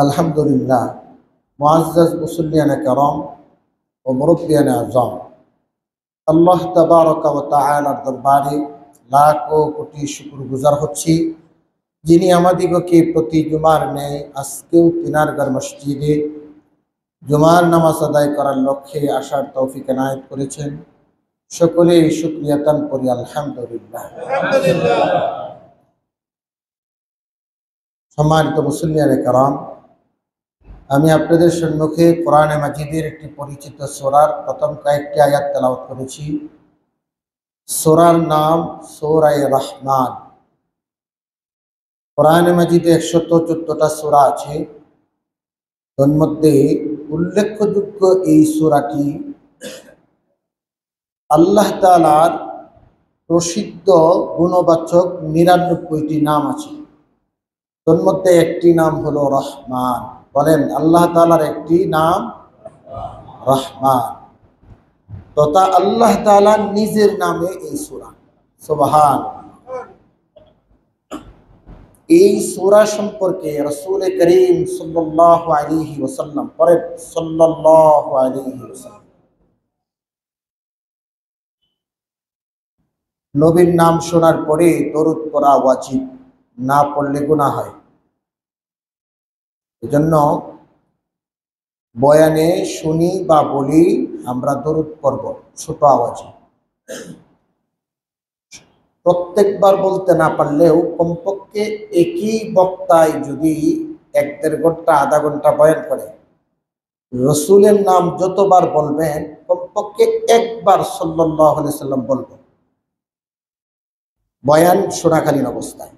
আলহামদুলিল্লাহ, মুআজ্জাজ মুসল্লিয়ানে কেরাম ও মুরব্বিয়ানে আযম, আল্লাহ তাবারকা ওয়া তাআলার দরবারে লাখ ও কোটি শুকরগুজার হচ্ছি, যিনি আমাদিগকে প্রতি জুমার ন্যায় আজকেও তিনারগার মসজিদে জুমার নামাজ আদায় করার লক্ষ্যে আসার তৌফিক এনায়েত করেছেন। সকলেই শুকরিয়াতান করি আলহামদুলিল্লাহ। সম্মানিত মুসল্লিয়ানে কেরাম, আমি আপনাদের সম্মুখে কোরআনে মাজিদের একটি পরিচিত সূরার প্রথম কয়েকটি আয়াত তেলাওয়াত করেছি। সূরার নাম সূরা রহমান। কোরআনে মাজিদে 114টা সূরা আছে। তার মধ্যে উল্লেখযোগ্য এই সূরাটি আল্লাহ তাআলার প্রসিদ্ধ গুণবাচক 99টি নাম আছে। তার মধ্যে একটি নাম হলো রহমান। বলেন, আল্লাহ তাআলার একটি নাম রহমান, তথা আল্লাহ তাআলা নিজের নামে এই সূরা। সুবহান। এই সূরা সম্পর্কে রাসূল করিম সাল্লাল্লাহু আলাইহি ওয়াসাল্লাম পড়েন, সাল্লাল্লাহু আলাইহি ওয়াসাল্লাম, নবীর নাম শোনার পরে দরুদ পড়া ওয়াজিব, না পড়লে গুনাহ হয়। এজন্য বয়ানে শুনি বা বলি আমরা দরুদ পড়ব ছোট আওয়াজে। প্রত্যেকবার বলতে না পারলেও কমপক্ষে একই বক্তায় যদি 1-1.5 ঘন্টা আধা ঘন্টা বয়ান করে, রসুলের নাম যতবার বলবেন কমপক্ষে একবার সাল্লাল্লাহু আলাইহি সাল্লাম বলব বয়ান শোনাকালীন অবস্থায়।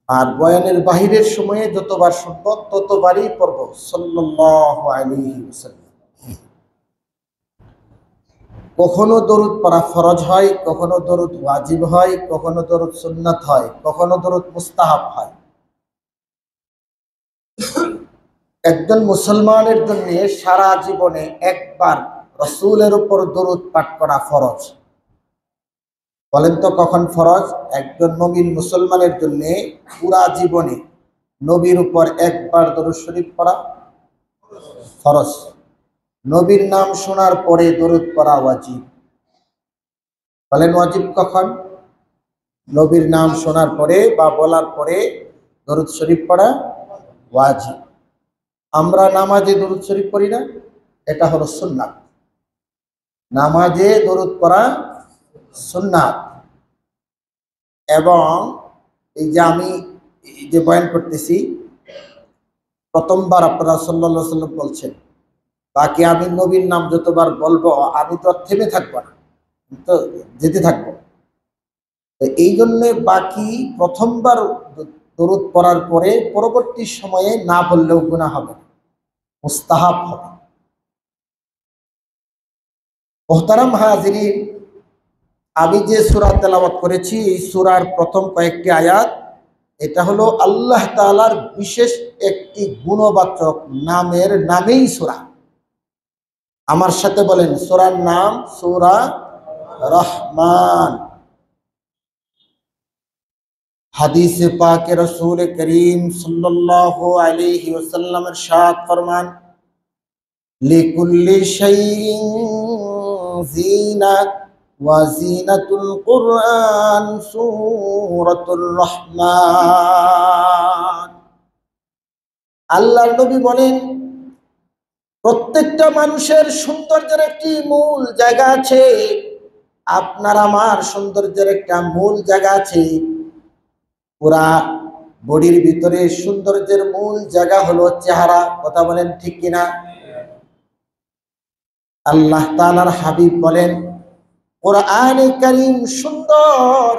আর বয়ানের বাহিরের সময়ে যতবার শুনব ততবারই পড়ব সাল্লাল্লাহু আলাইহি ওয়াসাল্লাম। কখনো দরুদ পড়া ফরজ হয়, কখনো দরুদ ওয়াজিব হয়, কখনো দরুদ সুন্নাত হয়, কখনো দরুদ মুস্তাহাব হয়। একজন মুসলমানের জন্য সারা জীবনে একবার রাসূলের উপর দরুদ পাঠ করা ফরজ। বলেন তো কখন ফরজ? একজন মুমিন মুসলমানের জন্য পুরা জীবনে নবীর উপর একবার দরুদ শরীফ পড়া ফরজ। নবীর নাম শোনার পরে দরুদ পড়া ওয়াজিব। বলেন ওয়াজিব কখন? নবীর নাম শোনার পরে বা বলার পরে দরুদ শরীফ পড়া ওয়াজিব। আমরা নামাজে দরুদ শরীফ পড়ি না, এটা হলো সুন্নাত। নামাজে দরুদ পড়া সুন্নাত। এবং এই যে আমি এই যে বয়ান করতেছি, প্রথমবার আপনারা সাল্লাল্লাহু আলাইহি ওয়াসাল্লাম বলছেন, বাকি আমি নবীর নাম যতবার বলবো আমি তো থেমে থাকবো না, তো যেতে থাকবো। এই জন্য বাকি প্রথমবার দরুদ পড়ার পরে পরবর্তী সময়ে না বললেও গুনাহ হবে, মুস্তাহাব হবে। মুহতারাম হাজিরিন, আমি যে সূরা তেলাওয়াত করেছি এই সূরার প্রথম কয়েকটি আয়াত, এটা হলো আল্লাহ তাআলার বিশেষ একটি গুণবাচক নামের নামেই সূরা। আমার সাথে বলেন, সূরার নাম সূরা রহমান। হাদিসে পাকে রাসূল করিম সাল্লাল্লাহু আলাইহি ওয়াসাল্লাম ইরশাদ ফরমান, লিকুল্লি শাইইন যিনাত ওয়া যিনাতুল কুরআন সূরাতুর রহমান। আল্লাহর নবী বলেন, প্রত্যেকটা মানুষের সৌন্দর্যের একটি মূল জায়গা আছে। আপনার আমার সৌন্দর্যের একটা মূল জায়গা আছে। পুরা বডির ভিতরে সৌন্দর্যের মূল জায়গা হলো চেহারা। কথা বলেন ঠিক কিনা? আল্লাহ তাআলার হাবিব বলেন, কোরআনে কারীম সুন্দর,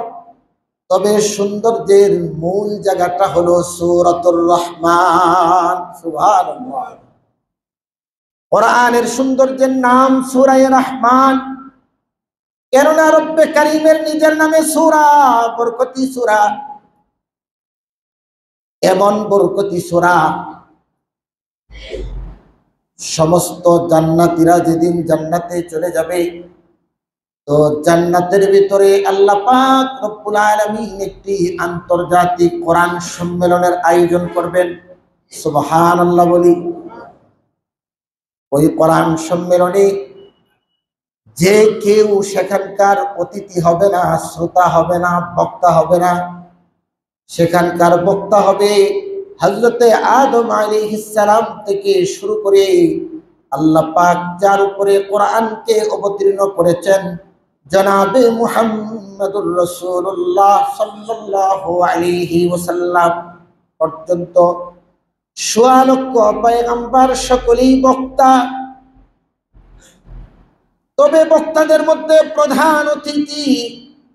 তবে সৌন্দর্যের মূল জায়গাটা হলো সূরাতুর রহমান। সুবহানাল্লাহ। কোরআনের সৌন্দর্যের নাম সূরা রহমান, কেননা রব্বে কারীমের নিজের নামে সূরা, বরকতি সূরা। এমন বরকতি সূরা, সমস্ত জান্নাতীরা যেদিন জান্নাতে চলে যাবে, তো জান্নাতের ভিতরে আল্লাহ পাক রব্বুল আলামিন একটি আন্তর্জাতিক কোরআন সম্মেলনের আয়োজন করবেন। সুবহানাল্লাহ বলি। ওই কোরআন সম্মেলনে যে কেউ সেখানকার অতিথি হবে না, শ্রোতা হবে না, বক্তা হবে না। সেখানকার বক্তা হবে হযরতে আদম আলাইহিস সালাম থেকে শুরু করে আল্লাহ পাক যার উপরে কোরআনকে অবতীর্ণ করেছেন জনাবে মুহাম্মদুর রাসূলুল্লাহ সাল্লাল্লাহু আলাইহি ওয়াসাল্লাম পর্যন্ত ১৬ লক্ষ পয়গম্বর সকলেই বক্তা। তবে বক্তাদের মধ্যে প্রধান অতিথি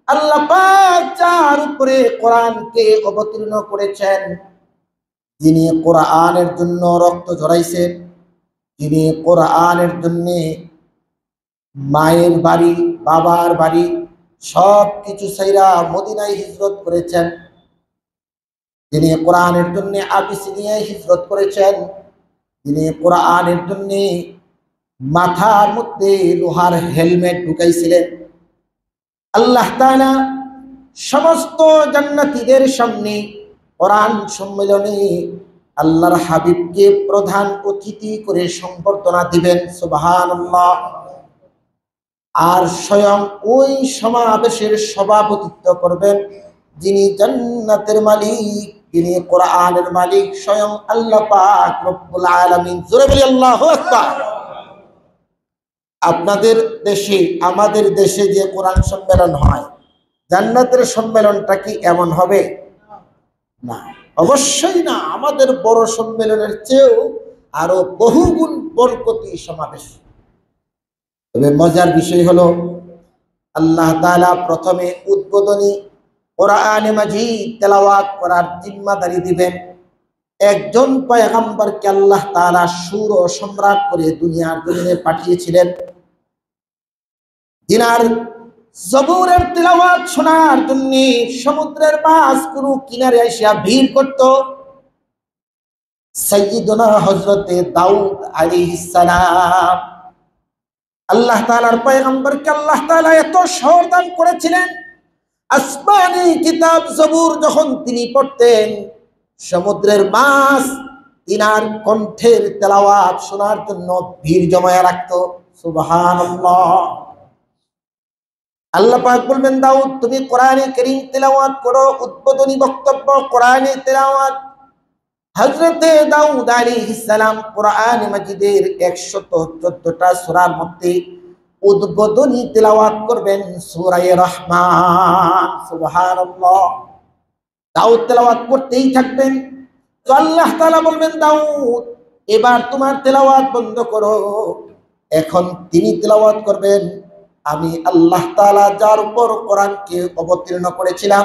আল্লাহ পাক যার উপরে কোরআনকে অবতীর্ণ করেছেন, যিনি কোরআনের জন্য রক্ত ঝরাইছেন, যিনি কোরআনের জন্য মায়ের বাড়ি, বাবার বাড়ি সব কিছু ছাইরা মদিনায় হিজরত করেছেন, যিনি কোরআনের জন্য আবিসিনিয়ায় হিজরত করেছেন, যিনি কোরআনের জন্য মাথার মধ্যে লোহার হেলমেট ঢুকাইছিলেন। আল্লাহ তাআলা সমস্ত জান্নাতীদের সামনে কোরআন সম্মেলনে আল্লাহর হাবিবকে প্রধান অতিথি করে সংবর্ধনা দিবেন। সুবহানাল্লাহ। আর স্বয়ং ওই সমাবেশের সভাপতিত্ব করবেন যিনি জান্নাতের মালিক, যিনি কোরআনের মালিক, স্বয়ং আল্লাহ পাক রব্বুল আলামিন। জোরে বলি আল্লাহু আকবার। আপনাদের দেশে, আমাদের দেশে যে কোরআন সম্মেলন হয়, জান্নাতের সম্মেলনটা কি এমন হবে? না, অবশ্যই না। আমাদের বড় সম্মেলনের চেয়েও আরো বহুগুণ বরকতি সমাবেশ। তবে মজার বিষয় হলো আল্লাহ তাআলা প্রথমে উদ্বোধনী কোরআনে মাজিদ তেলাওয়াত করার জিম্মাদারি দিবেন একজন পয়গম্বরকে। আল্লাহ তাআলা সুর ও সম্রাট করে দুনিয়ার জমিনে পাঠিয়েছিলেন, যিনার জবুরের তেলাওয়াত শোনার জন্য সমুদ্রের মাছ কোনো কিনারে এসে ভিড় করত। সাইয়্যিদুনা হযরতে দাউদ আলাইহিস সালাম, আল্লাহ তাআলার পয়গম্বরকে আল্লাহ তাআলা এত সম্মান করেছিলেন, আসমানি কিতাব জবুর যখন তিনি পড়তেন, সমুদ্রের মাছ তিনার কণ্ঠের তেলাওয়াত শোনার জন্য ভিড় জমায়া রাখত। সুবহানাল্লাহ। আল্লাহ পাক বলবেন, দাউদ তুমি কোরআনে কারীম তেলাওয়াত করো। উদ্বোধনী বক্তব্য কোরআনে তেলাওয়াত। হযরতে দাউদ আলাইহিস সালাম কোরআনে মাজিদের ১১৪টা সূরার মধ্যে উদ্বোধনী তেলাওয়াত করবেন সূরা রহমান। সুবহানাল্লাহ। দাউদ তেলাওয়াত করতেই থাকবেন। তো আল্লাহ তাআলা বলবেন, দাউদ এবার তোমার তেলাওয়াত বন্ধ করো। এখন তিনি তেলাওয়াত করবেন আমি আল্লাহ তাআলা যার উপর কোরআনকে অবতীর্ণ করেছিলাম,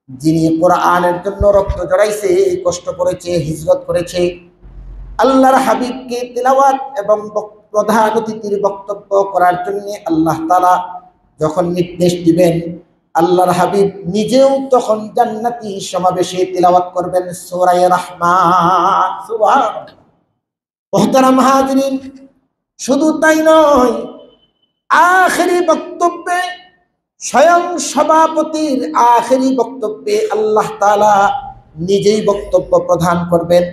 যিনি কোরআনের জন্য রক্ত ঝরাইছে, কষ্ট করেছে, হিজরত করেছে। আল্লাহর হাবিবকে তেলাওয়াত এবং প্রধান অতিথির বক্তব্য করার জন্য আল্লাহ তাআলা যখন নির্দেশ দিবেন, আল্লাহর হাবিব নিজেও তখন জান্নাতি সমাবেশে তেলাওয়াত করবেন সূরা রহমান। সুবহানাল্লাহ। মুহতারাম হাজিরিন, শুধু তাই নয়, আখেরি বক্তব্যে স্বয়ং সভাপতির আখেরি বক্তব্যে আল্লাহ তাআলা নিজেই বক্তব্য প্রদান করবেন।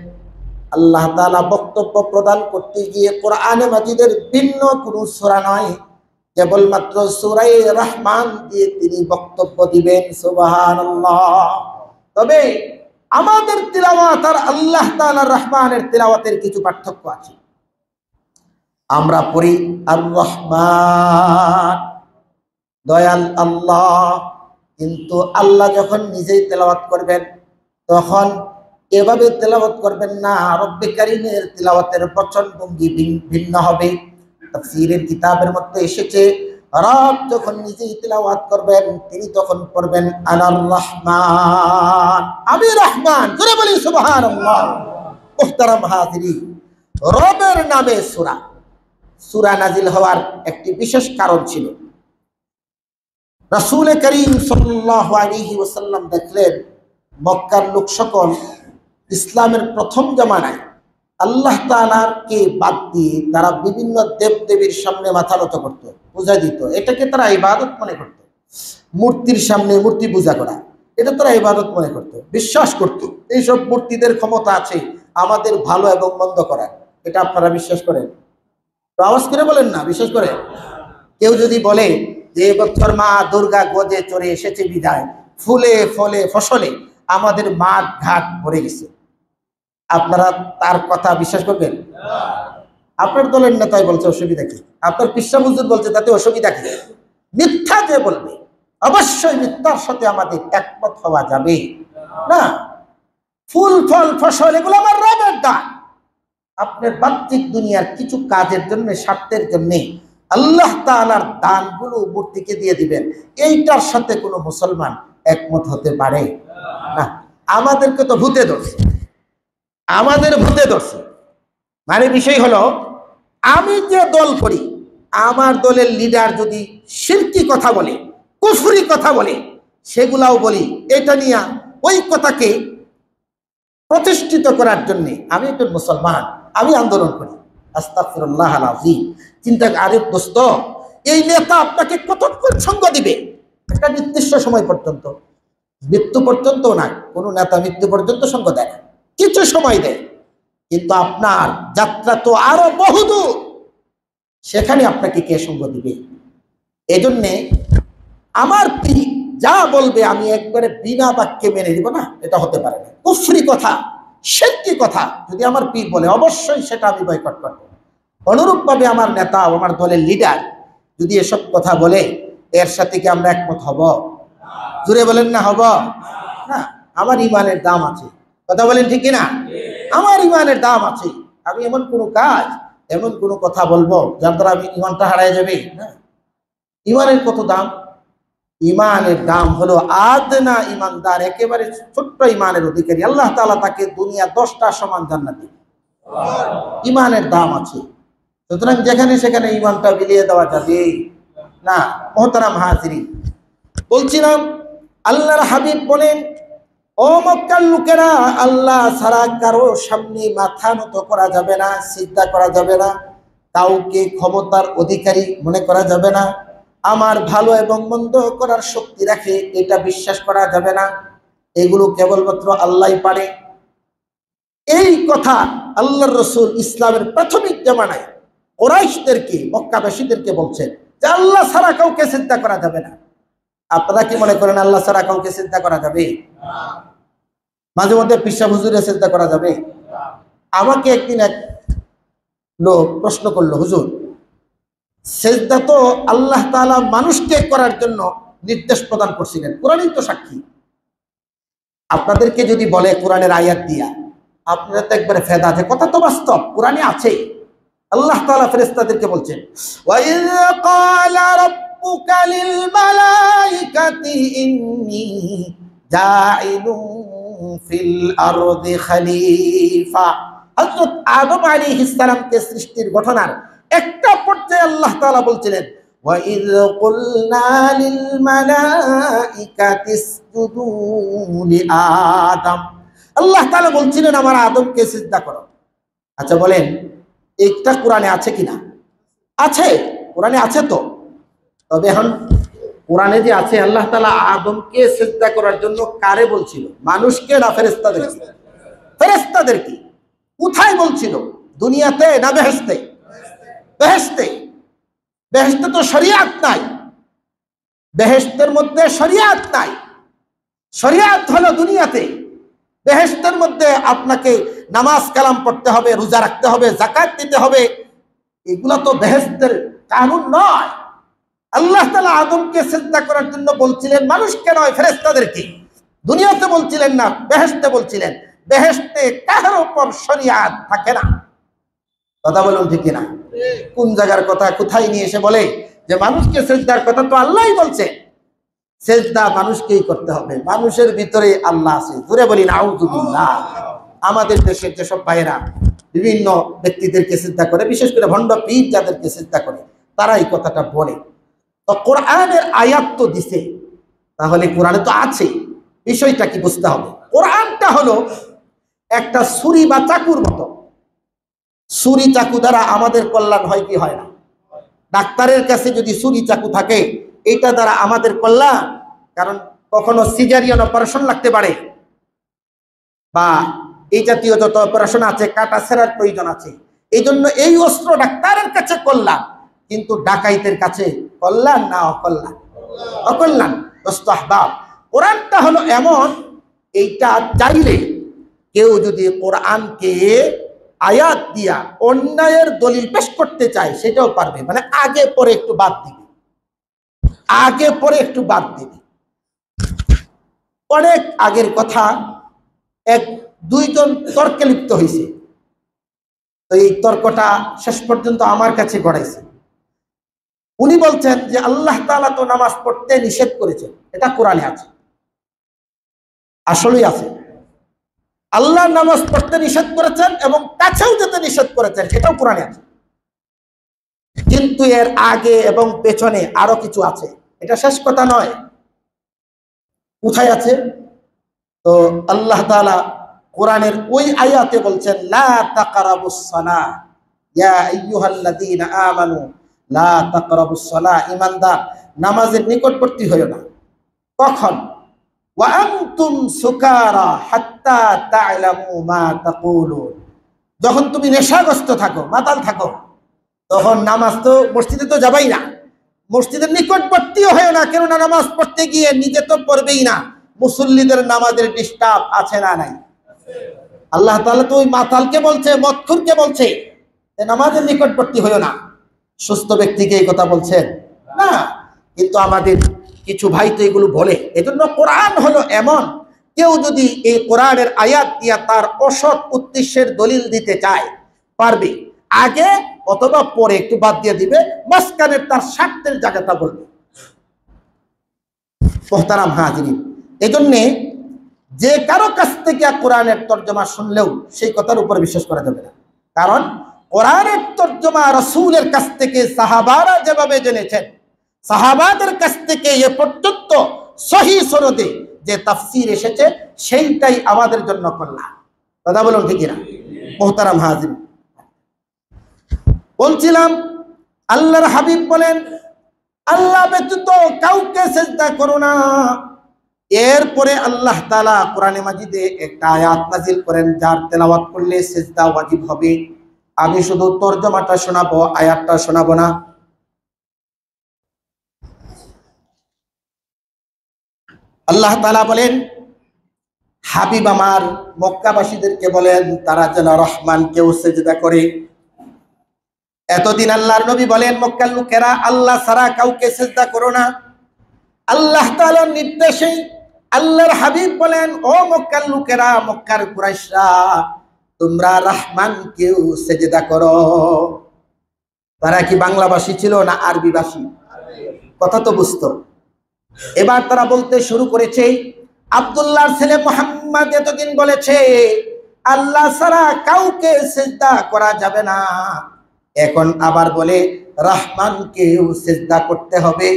আল্লাহ তাআলা বক্তব্য প্রদান করতে গিয়ে কোরআনে মাজিদের ভিন্ন কোনো সূরা নয়, কেবলমাত্র সূরা রহমান দিয়ে তিনি বক্তব্য দিবেন। সুবহানাল্লাহ। তবে আমাদের তিলাওয়াত আর আল্লাহ তাআলা রহমানের তিলাওয়াতের কিছু পার্থক্য আছে। আমরা পড়ি আর রহমান, দয়াল আল্লাহ, কিন্তু আল্লাহ যখন নিজেই তেলাওয়াত করবেন তখন এভাবে তেলাওয়াত করবেন না। রব্বে কারীমের তেলাওয়াতের বচনভঙ্গি ভিন্ন হবে। তাফসীরের কিতাবের মধ্যে এসেছে, রব যখন নিজেই তেলাওয়াত করবেন তিনি তখন পড়বেন আনার রহমান, আমি রহমান। জোরে বলি সুবহানাল্লাহ। মুহতারাম হাজিরিন, রবের নামে সূরা সূরা নাজিল হওয়ার একটি বিশেষ কারণ ছিল। রাসূল করিম সাল্লাল্লাহু আলাইহি ওয়াসাল্লাম দেখলেন মক্কার লোক সকল ইসলামের প্রথম জামানায় আল্লাহ তাআলাকে বাদ দিয়ে তারা বিভিন্ন দেবদেবীর সামনে মাথা নত করত, পূজা দিত। এটাকে তারা ইবাদত মনে করত। মূর্তির সামনে মূর্তি পূজা করা, এটা তারা ইবাদত মনে করত, বিশ্বাস করত এইসব মূর্তিদের ক্ষমতা আছে, আমাদের ভালো এবং মন্দ করার। এটা আপনারা বিশ্বাস করেন? তো আওয়াজ করে বলেন না বিশ্বাস করেন। কেউ যদি বলে যে এবছর মা দুর্গা গজে চড়ে এসেছে বিদায়, ফুলে ফলে ফসলে আমাদের মাঠ ঘাট ভরে গেছে, আপনারা তার কথা বিশ্বাস করবেন? আপনার দলের নেতাই বলছে অসুবিধা কি, আপনার পিসা হুজুর বলছে তাতে অসুবিধা কি? মিথ্যা যে বলবে অবশ্যই মিথ্যার সাথে আমাদের একমত হওয়া যাবে না। ফুল ফল ফসল এগুলো আমার রবের দান। আপনার বাহ্যিক দুনিয়ার কিছু কাজের জন্য, স্বার্থের জন্য আল্লাহ তাআলার দানগুলো মূর্তিকে দিয়ে দিবেন, এইটার সাথে কোনো মুসলমান একমত হতে পারে না। আমাদেরকে তো ভূতে ধরছে, আমাদের ভূতে ধরছে। মানে বিষয় হলো, আমি যে দল করি, আমার দলের লিডার যদি শিরকি কথা বলে, কুফরি কথা বলে, সেগুলাও বলি। এটা নিয়ে ওই কথাকে প্রতিষ্ঠিত করার জন্য আমি একজন মুসলমান, আমি আন্দোলন করি। আস্তাগফিরুল্লাহ আল আযীম। চিন্তা, আরে দোস্ত, এই নেতা আপনাকে কতক্ষণ সঙ্গ দিবে? একটা নির্দিষ্ট সময় পর্যন্ত, মৃত্যু পর্যন্ত না। কোনো নেতা মৃত্যু পর্যন্ত সঙ্গ দেয় না, কিছু সময় দেয়, কিন্তু আপনার যাত্রা তো আরো বহুদূর, সেখানে আপনাকে কে সঙ্গ দিবে? এজন্যে আমার পীর যা বলবে আমি একবারে বিনা বাক্যে মেনে নিব না, এটা হতে পারে না। কুফরি কথা, শিরকি কথা যদি আমার পীর বলে, অবশ্যই সেটা আমি বয়কট করব। অনুরূপভাবে আমার নেতা, আমার দলের লিডার যদি এসব কথা বলে, এর সাথে কি আমরা একমত হব? জুড়ে বলেন না হব না? আমার ইমানের দাম আছে, কথা বলেন ঠিক না? আমার ইমানের দাম আছে। আমি এমন কোনো কাজ, এমন কোনো কথা বলবো যার দ্বারা আমি ইমানটা হারায় যাবে না। ইমানের কত দাম? ইমানের দাম হলো আদনা ইমানদার, একেবারে ছোট্ট ইমানের অধিকারী, আল্লাহ তাআলা তাকে দুনিয়া 10টা সমান জান্নাত দিবে। ইমানের দাম আছে। সুতরাং যেখানে সেখানে ইমানটা বিলিয়ে দেওয়া যাবে না। মুহতারাম হাজিরিন, বলছিলাম আল্লাহর হাবিব বলেন, ও মক্কার লোকেরা, আল্লাহ ছাড়া কারো সামনে মাথা নত করা যাবে না, সিজদা করা যাবে না, কাউকে ক্ষমতার অধিকারী মনে করা যাবে না, আমার ভালো এবং মন্দ করার শক্তি রাখে এটা বিশ্বাস করা যাবে না। এগুলো কেবলমাত্র আল্লাহই পারে। এই কথা আল্লাহর রাসূল ইসলামের প্রাথমিক জামানায় কুরাইশদেরকে, মক্কাবাসীদেরকে বলছেন যে আল্লাহ ছাড়া কাউকে সিজদা করা যাবে না। আপনারা কি মনে করেন আল্লাহ ছাড়া কাউকে সিজদা করা যাবে? মাঝে মধ্যে পিসা হুজুরে সিজদা করা যাবে? আমাকে একদিন এক লোক প্রশ্ন করলো, হুজুর, সিজদা তো আল্লাহ তাআলা মানুষকে করার জন্য নির্দেশ প্রদান করছিলেন, কোরআনই তো সাক্ষী। আপনাদেরকে যদি বলে কোরআনের আয়াত দিয়া, আপনারা তো একবারে ফেদা, যে কথা তো বাস্তব, কোরআনে আছে। আল্লাহ তাআলা ফেরেশতাদেরকে বলছেন, ওয়াইয ক্বালা রাব্বুকা লিল মালাইকাতি ইন্নী জাইলুন ফিল আরদি খলিফা। হযরত আদম আলাইহিস সালামকে সৃষ্টির ঘটনার একটা পর্যায়ে আল্লাহ তাআলা বলছিলেন, ওয়াইয কুলনা লিল মালাইকাতি ইসজুদু লি আদম। আল্লাহ তাআলা বলছিলেন আমার আদমকে সিজদা করো। আচ্ছা বলেন, এটা কোরআনে আছে কিনা? আছে, কোরআনে আছে তো। তবে এখন কোরআনে যে আছে, আল্লাহ তাআলা আদমকে সিজদা করার জন্য কারে বলছিল? মানুষকে না ফেরেশতাদেরকে? ফেরেশতাদেরকে। কোথায় বলছিল? দুনিয়াতে না বেহেশতে? বেহেশতে। বেহেশতে তো শরিয়াত নাই, বেহেশতের মধ্যে শরিয়াত নাই। শরিয়াত হলো দুনিয়াতে। বেহেশতের মধ্যে আপনাকে নামাজ কালাম পড়তে হবে, রোজা রাখতে হবে, যাকাত দিতে হবে, এগুলা তো বেহেশতের কানুন নয়। আল্লাহ তাআলা আদমকে সিজদা করার জন্য বলছিলেন মানুষকে নয়, ফেরেশতাদেরকে। দুনিয়াতে বলছিলেন না, বেহেশতে বলছিলেন। বেহেশতে কারোর উপর শরিয়াত থাকে না, কথা বলুন ঠিক না? কোন জায়গার কথা কোথায় নিয়ে এসে বলে যে মানুষকে সিজদার কথা? তো আল্লাহই বলছে সিজদা মানুষকেই করতে হবে, মানুষের ভিতরে আল্লাহ আছে। জোরে বলি নাউযুবিল্লাহ। আমাদের দেশের যেসব ভাইয়েরা বিভিন্ন ব্যক্তিদেরকে সিজদা করে, বিশেষ করে ভণ্ড পীর যাদেরকে সিজদা করে, তারা এই কথাটা বলে। তো কোরআনের আয়াত তো দিছে, তাহলে কোরআনে তো আছে, বিষয়টা কি বুঝতে হবে। কোরআনটা হলো একটা ছুরি বা চাকুর মতো। ছুরি চাকু দ্বারা আমাদের কল্যাণ হয় কি হয় না? ডাক্তারের কাছে যদি ছুরি চাকু থাকে, এটা দ্বারা আমাদের কল্যাণ। কারণ কখনো সিজারিয়ান অপারেশন লাগতে পারে, বা এই জাতীয় যত অপারেশন আছে, কাটা ছেঁড়ার প্রয়োজন আছে। এই জন্য এই অস্ত্র ডাক্তারের কাছে কল্যাণ, কিন্তু ডাকাইতের কাছে কল্যাণ না অকল্যাণ? অকল্যাণ। মুস্তাহবাব। কোরআনটা হলো এমন, এইটা চাইলে কেউ যদি কোরআনকে আয়াত দিয়া অন্যায়ের দলিল পেশ করতে চায় সেটাও পারবে, মানে আগে পরে একটু বাদ দিবে, আগে পরে একটু বাদ দিবে। অনেক আগের কথা, এক দুইজন তর্কে লিপ্ত হয়েছে, তো এই তর্কটা শেষ পর্যন্ত আমার কাছে গড়াইছে। উনি বলছেন যে আল্লাহ তাআলা তো নামাজ পড়তে নিষেধ করেছেন, এটা কোরআনে আছে। আসলেই আছে, আল্লাহ নামাজ পড়তে নিষেধ করেছেন এবং কাছেও যেতে নিষেধ করেছেন, এটাও কোরআনে আছে। কিন্তু এর আগে এবং পেছনে আরো কিছু আছে, এটা শেষ কথা নয়। কোথায় আছে? তো আল্লাহ তাআলা কোরআনের ওই আয়াতে বলছেন, লা তাকরাবুস সালাহ ইয়া আইয়ুহাল্লাযীনা আমানু লা তাকরাবুস সালাহ, ঈমানদার নামাজের নিকটবর্তী হইও না। কখন? ওয়া আনতুম সুকারা হাত্তা তা'লামু মা তাকুলুন, যখন তুমি নেশাগ্রস্ত থাকো, মাতাল থাকো, তখন নামাজ তো মসজিদে তো যাবাই না, মসজিদের নিকটবর্তীও হয় না, কেননা নামাজ পড়তে গিয়ে নিজে তো পড়বেই না, মুসল্লিদের নামাজের ডিস্টার্ব আছে না নাই? আল্লাহ তাআলা তো ওই মাতালকে বলছে, মদখুরকে বলছে নামাজের নিকটবর্তী হইও না। সুস্থ ব্যক্তিকে এই কথা বলছেন না, কিন্তু আমাদের কিছু ভাই তো এগুলো বলে। এজন্য কোরআন হলো এমন, কেউ যদি এই কোরআনের আয়াত দিয়া তার অসৎ উদ্দেশ্যের দলিল দিতে চায় পারবে, আগে অথবা পরে একটু বাদ দিয়ে দিবে, মাঝখানের তার স্বার্থের জায়গাটা বলবে। মুহতারাম হাজিরিন, এজন্য যে কারো কাছ থেকে কোরআনের তর্জমা শুনলেও সেই কথার উপর বিশ্বাস করা যাবে না, কারণ কোরআনের তর্জমা রাসূলের কাছ থেকে সাহাবারা যেভাবে জেনেছেন, সাহাবাদের কাছ থেকে এ পর্যন্ত সহিহ সনদে যে তাফসীর এসেছে সেইটাই আমাদের জন্য কল্যাণ। কথা বলুন ঠিক না? মুহতারাম হাজিরিন, বলছিলাম আল্লাহর হাবিব বলেন, আল্লাহ ব্যতীত কাউকে সিজদা করো না। এরপরে আল্লাহ তাআলা কোরআনে মাজিদে একটা আয়াত নাযিল করেন, যার তেলাওয়াত করলে সিজদা ওয়াজিব হবে। আমি শুধু তরজমাটা শোনাবো, আয়াতটা শোনাবো না। আল্লাহ তাআলা বলেন, হাবিব আমার মক্কাবাসীদেরকে বলেন তারা যেন রহমানকেও সিজদা করে। এতদিন আল্লাহর নবী বলেন, মক্কার লোকেরা আল্লাহ ছাড়া কাউকে সিজদা করো না। আল্লাহ তাআলার নির্দেশে আল্লাহর হাবিব বলেন, ও মক্কার লোকেরা, মক্কার কুরাইশরা, তোমরা রহমানকেও সিজদা করো। তারা কি বাংলাভাষী ছিল না আরবি ভাষী? কথা তো বুঝতো। এবার তারা বলতে শুরু করেছে, আব্দুল্লাহর ছেলে মুহাম্মদ এতদিন বলেছে আল্লাহ ছাড়া কাউকে সিজদা করা যাবে না, এখন আবার বলে রহমানকেও সিজদা করতে হবে।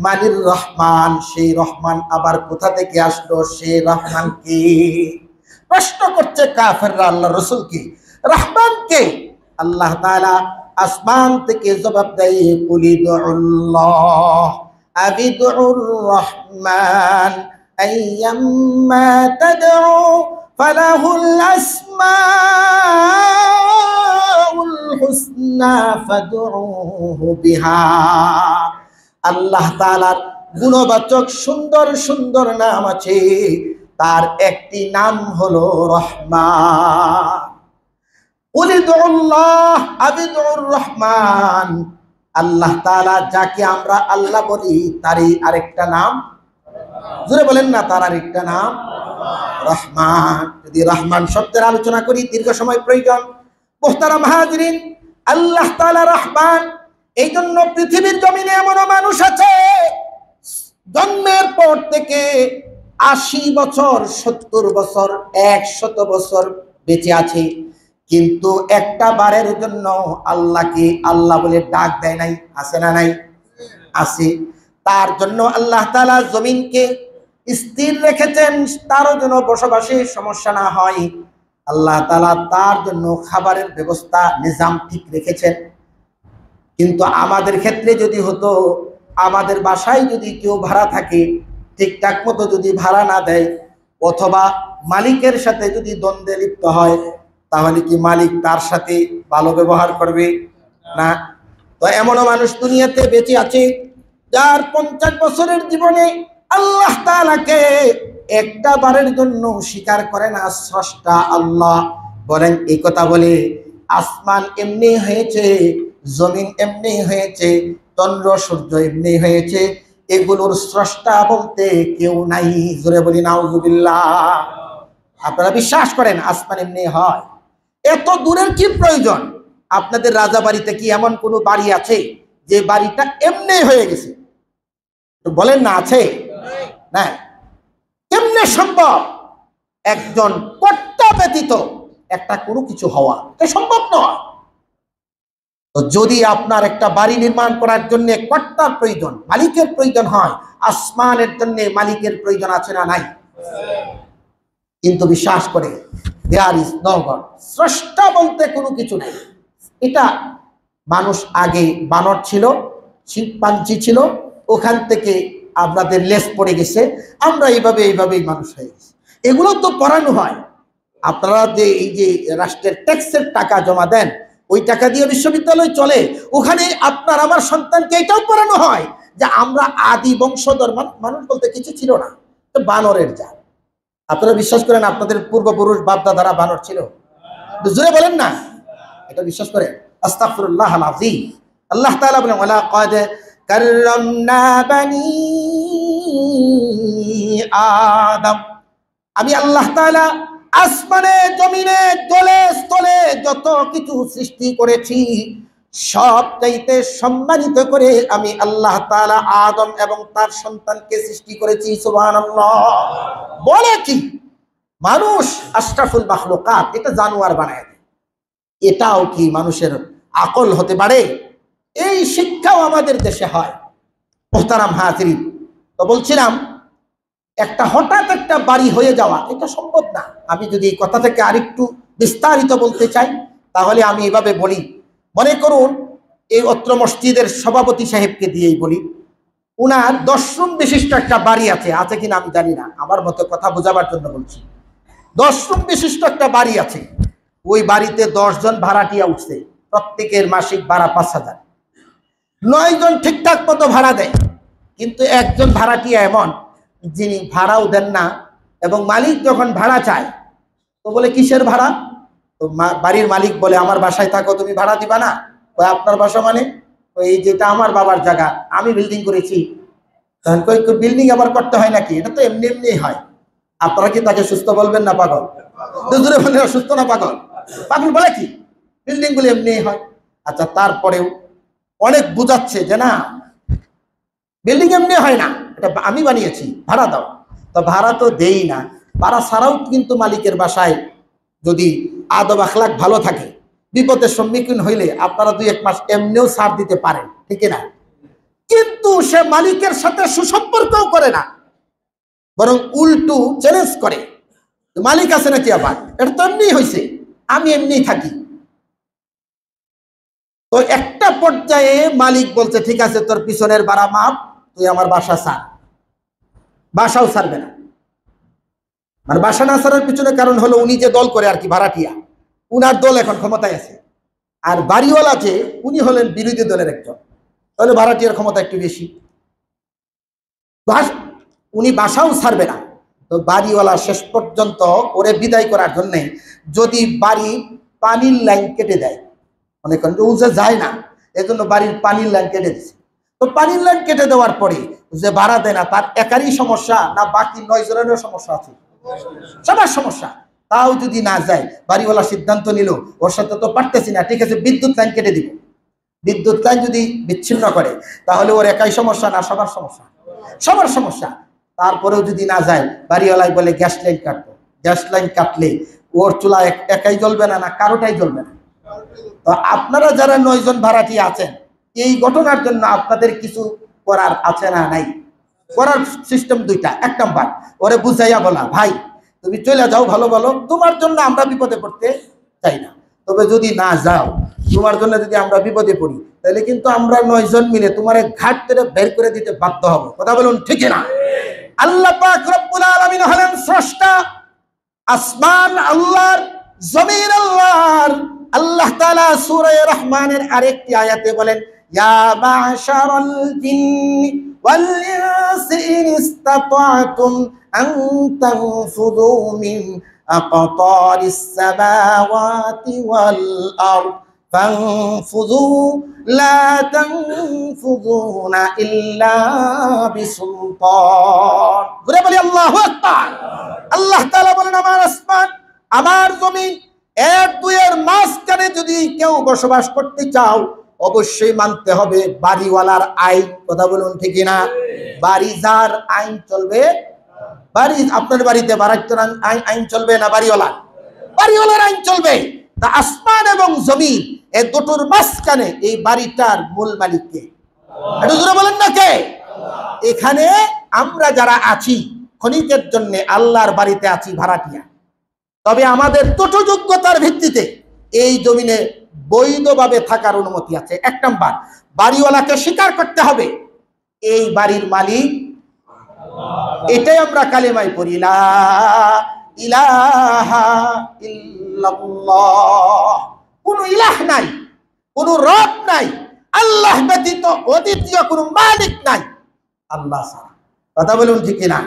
মানির রহমান, সেই রহমান আবার কোথা থেকে আসলো? সেই রহমানকে প্রশ্ন করছে কাফেররা আল্লাহ রাসূলকে, রহমানকে। আল্লাহ তাআলা আসমান থেকে জবাব দেয়, কুলিদুল্লাহ আবিদুর রহমান আইয়াম্মা তাদউ ফালাহুল আসমাউল হুসনা ফাদউহু বিহা। আল্লাহ তাআলার গুণবাচক সুন্দর সুন্দর নাম আছে, তার একটি নাম হলো রহমান। কুলিদুল্লাহ আবিদুর রহমান, আল্লাহ তাআলা যাকে আমরা আল্লাহ বলি তারই আরেকটা নাম, জোরে বলেন না, তার আরেকটা নাম রহমান। যদি রহমান শব্দের আলোচনা করি দীর্ঘ সময় প্রয়োজন। মুহতারাম হাজিরিন, আল্লাহ তাআলা রহমান। এই জন্য পৃথিবীর জমিনে এমন মানুষ আছে জন্মের পর থেকে 80 বছর, 70 বছর, 100 বছর বেঁচে আছে, কিন্তু একটা বারের জন্য আল্লাহকে আল্লাহ বলে ডাক দেয় নাই। আছে না নাই? আছে। তার জন্য আল্লাহ তাআলা জমিনকে স্থির রেখেছেন, তারও যেন বসবাসে সমস্যা না হয়। আল্লাহ তাআলা তার জন্য খাবারের ব্যবস্থা নিজাম ঠিক রেখেছেন। কিন্তু আমাদের ক্ষেত্রে যদি হতো, আমাদের বাসায় যদি কেউ ভাড়া থাকে, ঠিকঠাক মতো যদি ভাড়া না দেয়, অথবা মালিকের সাথে যদি দ্বন্দ্বে লিপ্ত হয়, তাহলে কি মালিক তার সাথে ভালো ব্যবহার করবে না? তো এমনও মানুষ দুনিয়াতে বেঁচে আছে যার 50 বছরের জীবনে আল্লাহ তাআলাকে একটা বারের জন্য স্বীকার করে না স্রষ্টা আল্লাহ। বলেন এই কথা বলে আসমান এমনি হয়েছে, জমিন এমনি হয়েছে, চন্দ্র সূর্য এমনি হয়েছে, এগুলোর স্রষ্টা বলতে কেউ নাই। জোরে বলি নাউজুবিল্লাহ। আপনারা বিশ্বাস করেন আসমান এমনি হয়? এত দূরের কি প্রয়োজন? আপনাদের রাজাবাড়িতে কি এমন কোনো বাড়ি আছে যে বাড়িটা এমনি হয়ে গেছে? বলেন না, আছে? না। কেমনে সম্ভব একজন কর্তা ব্যতীত একটা কোনো কিছু হওয়া? এটা সম্ভব নয়। তো যদি আপনার একটা বাড়ি নির্মাণ করার জন্য কর্তার প্রয়োজন, মালিকের প্রয়োজন হয়, আসমানের জন্য মালিকের প্রয়োজন আছে না নাই? কিন্তু বিশ্বাস করে দেয়ার ইজ নো গড, স্রষ্টা বলতে কোনো কিছু নেই। এটা মানুষ আগে বানর ছিল, শিম্পাঞ্জি ছিল, ওখান থেকে আপনাদের লেস পড়ে গেছে, আমরা এইভাবেই মানুষ হয়ে গেছে। এগুলো তো পড়ানো হয়। আপনারা যে এই যে রাষ্ট্রের ট্যাক্সের টাকা জমা দেন, ওই টাকা দিয়ে বিশ্ববিদ্যালয় চলে, ওখানে আপনার আমার সন্তানকে এটাও পড়ানো হয় যে আমরা আদি বংশধর মানুষ বলতে কিছু ছিল না, তো বানরের জাত। আপনারা বিশ্বাস করেন আপনাদের পূর্বপুরুষ বাপদাদারা বানর ছিল? জোরে বলেন না, এটা বিশ্বাস করেন? আস্তাগফিরুল্লাহ আল আযীম। আল্লাহ তাআলা বলেন ওয়ালা ক্বাদ কাররামনা বানি আদম। আমি আল্লাহ তাআলা আসমানে জমিনে জলে স্থলে যত কিছু সৃষ্টি করেছি সবচাইতে সম্মানিত করে আমি আল্লাহ তাআলা আদম এবং তার সন্তানকে সৃষ্টি করেছি। সুবহানাল্লাহ। বলে কি মানুষ আশরাফুল মাখলুকাত, এটা জানোয়ার বানায় দেয়। এটাও কি মানুষের আকল হতে পারে? এই শিক্ষাও আমাদের দেশে হয়। মুহতারাম হাজিরিন, তো বলছিলাম হঠাৎ একটা বাড়ি হয়ে যাওয়া এটা সম্ভব না। আমি যদি এই কথা থেকে আরেকটু বিস্তারিত বলতে চাই তাহলে আমি এভাবে বলি। মনে করুন এই অত্র মসজিদের সভাপতি সাহেবকে দিয়েই বলি, উনার 10 রুম বিশিষ্ট একটা বাড়ি আছে কিনা আমি জানি না, আমার মতো কথা বোঝাবার জন্য বলছি। 10 রুম বিশিষ্ট একটা বাড়ি আছে, ওই বাড়িতে 10 জন ভাড়াটিয়া উঠছে, প্রত্যেকের মাসিক ভাড়া 5,000। 9 জন ঠিকঠাক মতো ভাড়া দেয়, কিন্তু একজন ভাড়াটিয়া এমন যিনি ভাড়াও দেন না, এবং মালিক যখন ভাড়া চায় তো বলে কিসের ভাড়া? তো বাড়ির মালিক বলে আমার বাসায় থাকো, তুমি ভাড়া দিবা না? ওই আপনার বাসা মানে? ওই যেটা আমার বাবার জায়গা, আমি বিল্ডিং করেছি। তখন কই বিল্ডিং আবার করতে হয় নাকি? এটা তো এমনি এমনি হয়। আপনারা কি তাকে সুস্থ বলবেন না পাগল? দুজনে বলে সুস্থ না পাগল? পাগল বলে কি বিল্ডিং গুলো এমনি হয়। আচ্ছা, তারপরেও অনেক বুঝাচ্ছে যে না বিল্ডিং এমনি হয় না, এটা আমি বানিয়েছি, ভাড়া দাও। তো ভাড়া তো দেই না, ভাড়া ছাড়াও কিন্তু মালিকের বাসায় যদি আদব আখলাক ভালো থাকে, বিপদের সম্মুখীন হইলে আপনারা 2-1 মাস এমনিও ছাড় দিতে পারেন, ঠিক না? কিন্তু সে মালিকের সাথে সুসম্পর্কও করে না, বরং উল্টো চ্যালেঞ্জ করে, মালিক আছে নাকি আবার, এটা তো এমনি হয়েছে, আমি এমনি থাকি। তো একটা পর্যায়ে মালিক বলছে ঠিক আছে তোর পিছনের ভাড়া মাপ, তুই আমার বাসা ছাড়। বাসাও ছাড়বে না। মানে বাসা না ছাড়ার পিছনে কারণ হলো উনি যে দল করে আর কি, ভাড়াটিয়া, উনার দল এখন ক্ষমতায় আছে, আর বাড়িওয়ালা যে উনি হলেন বিরোধী দলের একজন, তাহলে ভাড়াটিয়ার ক্ষমতা একটু বেশি। উনি বাসাও ছাড়বে না। তো বাড়িওয়ালা শেষ পর্যন্ত ওরে বিদায় করার জন্য যদি বাড়ি পানির লাইন কেটে দেয়, মনে করেন যে ও যে যায় না, এজন্য বাড়ির পানির লাইন কেটে দিচ্ছে। তো পানির লাইন কেটে দেওয়ার পরে যে ভাড়া দেয় না, তার একারই সমস্যা না বাকি 9 জনেরও সমস্যা আছে? সবার সমস্যা। তাও যদি না যায়, বাড়িওয়ালা সিদ্ধান্ত নিল ওর সাথে তো পারতেছি না, ঠিক আছে বিদ্যুৎ লাইন কেটে দিব। বিদ্যুৎ লাইন যদি বিচ্ছিন্ন করে তাহলে ওর একাই সমস্যা না সবার সমস্যা? সবার সমস্যা। তারপরেও যদি না যায়, বাড়িওয়ালাই বলে গ্যাস লাইন কাটবো। গ্যাস লাইন কাটলে ওর চুলা একাই জ্বলবে না, না কারোটাই জ্বলবে না। তো আপনারা যারা 9 জন ভাড়াটি আছেন, এই ঘটনার জন্য আপনাদের কিছু করার আছে না নাই? করার সিস্টেম 2টা। 1 নাম্বার, ওরে বুঝাইয়া বলা, ভাই তুমি চলে যাও, ভালো ভালো, তোমার জন্য আমরা বিপদে পড়তে চাই না, তবে যদি না যাও, তোমার জন্য যদি আমরা বিপদে পড়ি, তাহলে কিন্তু আমরা 9 জন মিলে তোমার ঘাট থেকে বের করে দিতে বাধ্য হব। কথা বলুন ঠিক না? আল্লাহ পাক রব্বুল আলামিন হলেন স্রষ্টা। আসমান আল্লাহর, জমিন আল্লাহর। আল্লাহ তাআলা সূরা রহমানের আরেকটি আয়াতে বলেন, ইয়া মা'শারাল জিন্নি ওয়াল ইনসি ইন ইসতাতা'তুম আন তানফুযু মিন আকতারিস সামাওয়াতি ওয়াল আরদ ফানফুযু লা তানফুযুনা ইল্লা বিসুলতান। ঘুরে বলি আল্লাহু আকবার। আল্লাহ তাআলা বলেন, আমার আসমান, আমার জমিন, এক দুইয়ের মাঝখানে যদি কেউ বসবাস করতে চাও, অবশ্যই মানতে হবে বাড়িওয়ালার আইন। কথা বলুন ঠিক না? বাড়ি যার আইন চলবে। বাড়ি আপনার বাড়িতে বাড়াইতের আইন চলবে না বাড়িওয়ালা? বাড়িওয়ালার আইন চলবে। তা আসমান এবং জমিন এই দুটোর মাঝখানে এই বাড়িটার মূল মালিক কে? একটু জোরে বলেন না কে? এখানে আমরা যারা আছি ক্ষণিকের জন্য আল্লাহর বাড়িতে আছি ভাড়াটিয়া। তবে আমাদের দুটো যোগ্যতার ভিত্তিতে এই জমিনে বৈধভাবে থাকার অনুমতি আছে। এক নাম্বার, বাড়িওয়ালাকে স্বীকার করতে হবে এই বাড়ির মালিক। এটাই আমরা কালেমায় পড়ি, লা ইলাহা ইল্লাল্লাহ। কোনো ইলাহ নাই, কোনো রব নাই, আল্লাহ ব্যতীত অদ্বিতীয় কোনো মালিক নাই আল্লাহ ছাড়া। কথা বলুন ঠিক না?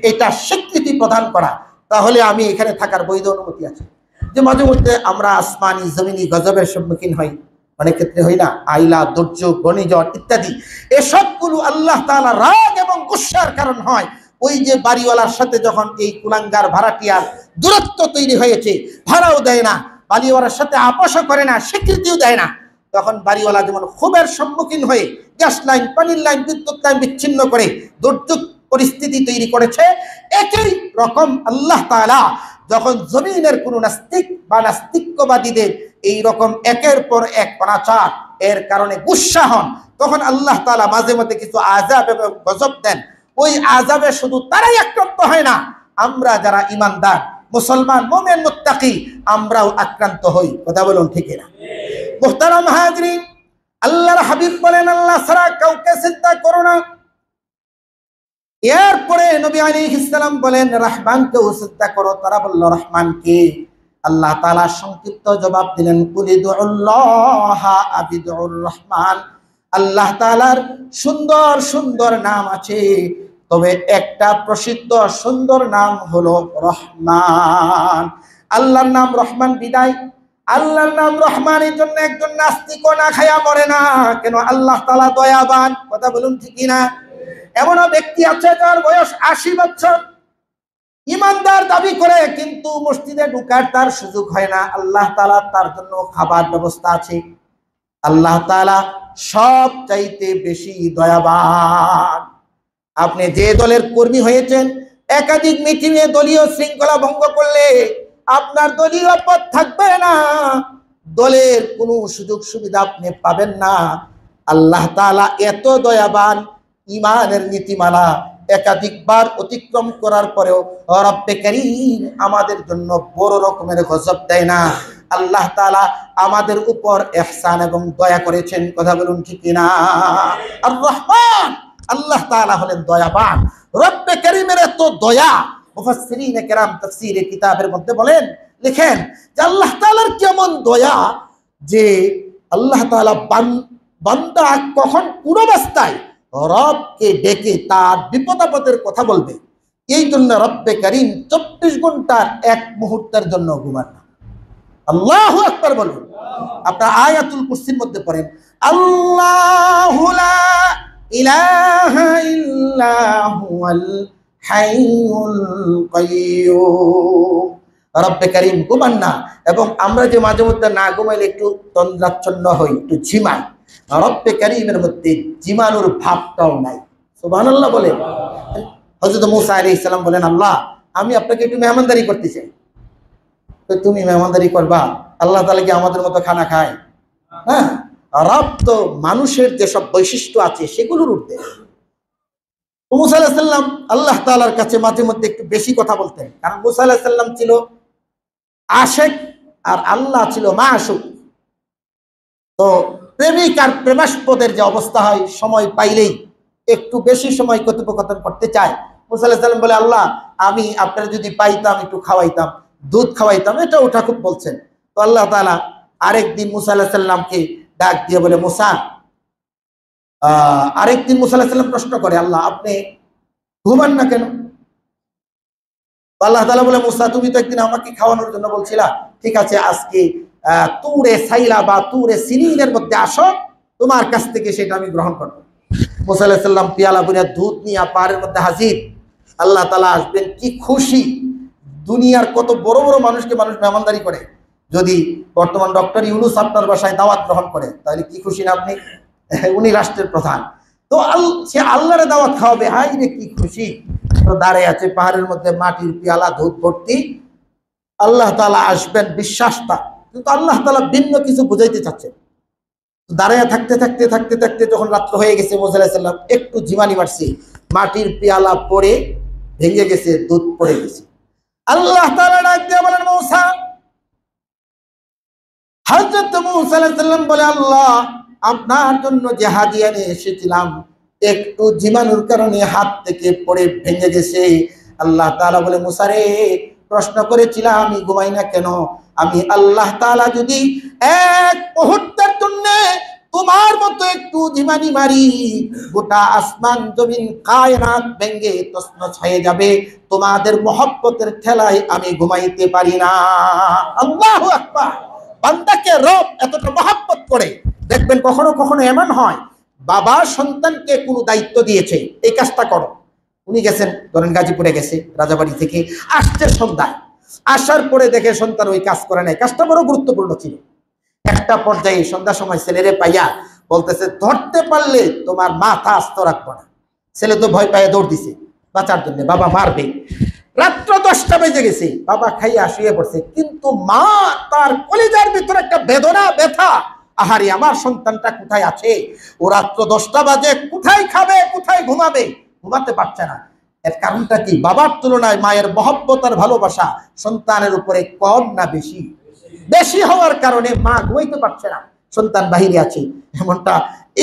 এটা স্বীকৃতি প্রদান করা, তাহলে আমি এখানে থাকার বৈধ অনুমতি আছে। যে মাঝে মধ্যে আমরা আসমানি জমিনি গজবের সম্মুখীন হই, অনেক ক্ষেত্রে হই না? আইলা, দুর্যোগ, ঘূর্ণিঝড় ইত্যাদি, এসবগুলো আল্লাহ তাআলা রাগ এবং গুসার কারণ হয়। ওই যে বাড়িওয়ালার সাথে যখন এই কুলাঙ্গার ভাড়াটিয়ার দূরত্ব তৈরি হয়েছে, ভাড়াও দেয় না, বাড়িওয়ালার সাথে আপোষও করে না, স্বীকৃতিও দেয় না, তখন বাড়িওয়ালা যেমন ক্ষোভের সম্মুখীন হয়ে গ্যাস লাইন, পানির লাইন, বিদ্যুৎ লাইন বিচ্ছিন্ন করে দুর্যোগ পরিস্থিতি তৈরি করেছে, একই রকম আল্লাহ তাআলা যখন জমিনের কোন নাস্তিক বা নাস্তিক্যবাদীদের এই রকম একের পর এক অনাচার এর কারণে গুসা হন, তখন আল্লাহ তাআলা মাঝে মধ্যে কিছু আযাব এবং গজব দেন। ওই আযাবে শুধু তারাই আক্রান্ত হয় না, আমরা যারা ঈমানদার মুসলমান মুমিন মুত্তাকি আমরাও আক্রান্ত হই। কথা বলুন ঠিক না? মুহতারাম হাজরিন, আল্লাহর হাবিব বলেন, আল্লাহ ছাড়া কাউকে চিন্তা করো না। এরপরে নবী আলাইহিস সালাম বলেন, রহমানকে চিন্তা করো। তারা বলল, রহমান কে? আল্লাহ তাআলা সংক্ষিপ্ত জবাব দিলেন, কুলিদুল্লাহ আবিদুর রহমান। আল্লাহ তাআলার সুন্দর সুন্দর নাম আছে, তবে একটা প্রসিদ্ধ সুন্দর নাম হলো রহমান। আল্লাহর নাম রহমান বিদায়, আল্লাহর নাম রহমানের জন্য একজন নাস্তিকও না খায়া মরে না। কেন? আল্লাহ তাআলা দয়াবান। কথা বলুন ঠিক না? এমন ব্যক্তি আছে যার বয়স 80 বছর, ইমানদার দাবি করে, কিন্তু মসজিদে ঢোকার তার সুযোগ হয় না। আল্লাহ তাআলা তার জন্য খাবার ব্যবস্থা আছে। আল্লাহ তাআলা সব চাইতে বেশি দয়াবান। আপনি যে দলের কর্মী হয়েছেন, একাধিক মিটিংয়ে দলীয় শৃঙ্খলা ভঙ্গ করলে আপনার দলীয় পদ থাকবে না, দলের কোনো সুযোগ সুবিধা আপনি পাবেন না। আল্লাহ তাআলা এত দয়াবান, ঈমানের নীতিমালা একাধিকবার অতিক্রম করার পরেও রব্বে কারীম আমাদের জন্য বড় রকমের গজব দেয় না। আল্লাহ তাআলা আমাদের উপর ইহসান এবং দয়া করেছেন। কথা বলুন ঠিক না? আর রহমান, আল্লাহ তাআলা হলেন দয়াবান। রব্বে কারীমের এত দয়া, মুফাসসিরিনে কেরাম তাফসীরের কিতাবের মধ্যে বলেন, লিখেন যে আল্লাহ তাআলার কেমন দয়া যে আল্লাহ তাআলা বান্দা কখন কোন অবস্থায় রবকে ডেকে তার বিপদ আপদের কথা বলবে, এই জন্য রব্বে কারীম 24 ঘন্টার এক মুহূর্তের জন্য ঘুমান না। আল্লাহু আকবার বলুন। আপনার আয়াতুল কুরসির মধ্যে পড়েন, আল্লাহু লা ইলাহা ইল্লা হুয়াল হাইয়ুল কাইয়্যুম। রব্বে কারীম ঘুমান না। এবং আমরা যে মাঝে মধ্যে না ঘুমাইলে একটু তন্দ্রাচ্ছন্ন হই, একটু ঝিমাই, রব্বে কারীমের মধ্যে জিমানোর ভাবটাও নাই। সুবহানাল্লাহ বলেন। হযরত মূসা আলাইহিস সালাম বলেন, আল্লাহ আমি আপনাকে একটু মেহমানদারি করতে চাই। তো তুমি মেহমানদারি করবা? আল্লাহ তাআলা কি আমাদের মতো খানা খায়? হ্যাঁ, রব তো মানুষের যেসব বৈশিষ্ট্য আছে সেগুলোর ঊর্ধ্বে। মূসা আলাইহিস সালাম আল্লাহ তাআলার কাছে মাঝে মধ্যে একটু বেশি কথা বলতেন, কারণ মূসা আলাইহিস সালাম ছিল আশিক আর আল্লাহ ছিল মাশুক। তো প্রেমিক আর প্রেমাস্পদের যে অবস্থা হয়, সময় পাইলেই একটু বেশি সময় কথোপকথন করতে চায়, মুসা আলাইহিস সালাম বলে, আল্লাহ আমি আপনারা যদি পাইতাম একটু খাওয়াইতাম, দুধ খাওয়াইতাম, এটা ওটা খুব বলছেন। তো আল্লাহ তাআলা আরেকদিন মুসা আলাইহিস সালামকে ডাক দিয়ে বলে, মুসা আরেকদিন মুসা আলাইহিস সালাম প্রশ্ন করে, আল্লাহ আপনি ঘুমান না কেন? আল্লাহ তাআলা বলে, মুসা তুমি তো একদিন আমাকে খাওয়ানোর জন্য বলছিলা, ঠিক আছে আজকে তুরে সাইলা বা তুরে সিনিনের মধ্যে আসো, তোমার কাছ থেকে সেটা আমি গ্রহণ করব। মুসা আলাইহিস সালাম পিয়ালা ভরে দুধ নিয়ে পাহাড়ের মধ্যে হাজির। আল্লাহ তাআলা আসবেন, কি খুশি। দুনিয়ার কত বড় বড় মানুষকে মানুষ মেহমানদারি করে, যদি বর্তমান ডক্টর ইউনূস আপনার বাসায় দাওয়াত গ্রহণ করে তাহলে কি খুশি না আপনি? উনি রাষ্ট্রের প্রধান, তো সে আল্লাহরে দাওয়াত খাওয়াবে, হাই রে কি খুশি। তো দাঁড়িয়ে আছে পাহাড়ের মধ্যে মাটির পিয়ালা দুধ ভর্তি। আল্লাহ তাআলা আসবেন বিশ্বাসটা, কিন্তু আল্লাহ তাআলা ভিন্ন কিছু বুঝাইতে চাচ্ছেন। দাঁড়িয়ে থাকতে থাকতে থাকতে থাকতে যখন রাত্র হয়ে গেছে, মুসা আলাইহিস সালাম একটু ঝিমানি মারছে, মাটির পেয়ালা পড়ে ভেঙে গেছে, দুধ পড়ে গেছে। আল্লাহ তাআলা ডাক দিয়ে বলেন, মুসা। হযরত মুসা আলাইহিস সালাম বলে, আল্লাহ আপনার জন্য যে হাদিয়া নিয়ে এসেছিলাম একটু ঝিমানোর কারণে হাত থেকে পড়ে ভেঙে গেছে। আল্লাহ তাআলা বলে, মুসা রে, প্রশ্ন করেছিলাম আমি ঘুমাই না কেন? আমি আল্লাহ তাআলা যদি এক মুহূর্তের জন্য তোমার মতো একটু ঝিমানি মারি, গোটা আসমান জমিন কায়নাত ভেঙে তছনছ হয়ে যাবে। তোমাদের মহব্বতের ঠেলায় আমি ঘুমাইতে পারি না। আল্লাহু আকবার। বান্দাকে রব এতটা মহব্বত করে। দেখবেন কখনো কখনো এমন হয়, বাবা সন্তানকে কোনো দায়িত্ব দিয়েছে, এই কাজটা করো, উনি গেছেন ধরেন গাজীপুরে গেছে রাজাবাড়ি থেকে, আসছে সন্ধ্যায়, আসার পরে দেখে সন্তান ওই কাজ করে নাই, কাজটা বড় গুরুত্বপূর্ণ ছিল। একটা পর্যায়ে সন্ধ্যার সময় ছেলেরে পাইয়া বলতেছে, ধরতে পারলে তোমার মাথা আস্ত রাখবো না। ছেলে তো ভয় পাইয়া দৌড় দিছে বাঁচার জন্য, বাবা মারবে। রাত্র 10টা বেজে গেছে, বাবা খাইয়া শুয়ে পড়ছে, কিন্তু মা তার কলিজার ভিতরে একটা বেদনা ব্যথা, আহারে আমার সন্তানটা কোথায় আছে, ও রাত্র 10টা বাজে কোথায় খাবে কোথায় ঘুমাবে, ঘুমাতে পারছে না। এর কারণটা কি? বাবার তুলনায় মায়ের মহব্বত আর ভালোবাসা সন্তানের উপরে কম না বেশি? বেশি হওয়ার কারণে মা ঘুমাইতে পারছে না, সন্তান বাহিরে আছে, এমনটা।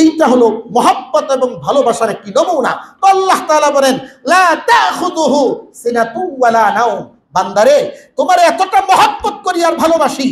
এইটা হলো মহব্বত এবং ভালোবাসার একটি নমুনা। তো আল্লাহ তাআলা বলেন, লা তাখুযুহু সিনাতুন ওয়ালা নাওম। বান্দারে, তোমার এতটা মহব্বত করি আর ভালোবাসি,